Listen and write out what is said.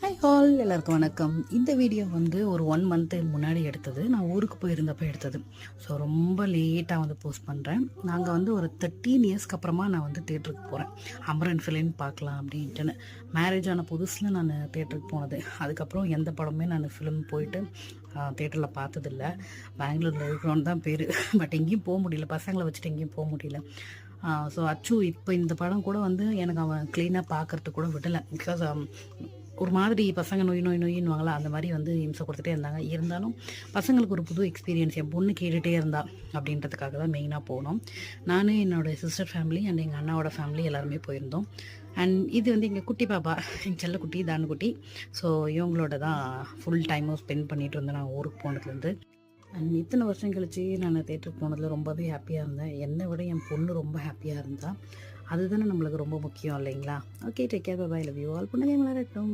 Hi all, எல்லாருக்கும் வணக்கம். இந்த வீடியோ வந்து ஒரு 1 மந்த்து முன்னாடி எடுத்தது. நான் ஊருக்கு போயிருந்தப்போ எடுத்தது. ஸோ ரொம்ப லேட்டாக வந்து போஸ்ட் பண்ணுறேன். நாங்கள் வந்து ஒரு 13 இயர்ஸ்க்கு அப்புறமா நான் வந்து தேட்டருக்கு போகிறேன். அமரன் ஃபிலிம் பார்க்கலாம் அப்படின்ட்டுன்னு. மேரேஜ் ஆன புதுசில் நான் தேட்டருக்கு போனது. அதுக்கப்புறம் எந்த படமே நான் ஃபிலிம் போயிட்டு தேட்டரில் பார்த்ததில்ல. பெங்களூரில் இருக்கிறோன்னு தான் பேர். பட் எங்கேயும் போக முடியல, பசங்களை வச்சுட்டு எங்கேயும் போக முடியல. ஸோ அச்சு இப்போ இந்த படம் கூட வந்து எனக்கு அவன் க்ளீனாக பார்க்குறதுக்கு கூட விடலை. பிகாஸ் ஒரு மாதிரி பசங்க நொய் நொய் நொய்ன்னுவாங்களா, அந்த மாதிரி வந்து இம்சை கொடுத்துட்டே இருந்தாங்க. இருந்தாலும் பசங்களுக்கு ஒரு புது எக்ஸ்பீரியன்ஸ் என் பொண்ணு கேட்டுகிட்டே இருந்தா அப்படின்றதுக்காக தான் மெயினாக போனோம். நான், என்னோடய சிஸ்டர் ஃபேமிலி அண்ட் எங்கள் அண்ணாவோட ஃபேமிலி எல்லாருமே போயிருந்தோம். அண்ட் இது வந்து எங்கள் குட்டி பாப்பா, எங்கள் செல்லக்குட்டி தானுக்குட்டி. ஸோ இவங்களோட தான் ஃபுல் டைமும் ஸ்பெண்ட் பண்ணிகிட்டு இருந்தேன் நான் ஊருக்கு போனதுலேருந்து. அண்ட் இத்தனை வருஷம் கழிச்சு நான் தேட்டருக்கு போனதில் ரொம்பவே ஹாப்பியாக இருந்தேன். என்னை விட என் பொண்ணு ரொம்ப ஹாப்பியாக இருந்தா. அதுதானே நம்மளுக்கு ரொம்ப முக்கியம் இல்லைங்களா? Okay, take care, bye, love you all. புன்னகை மலரட்டும்.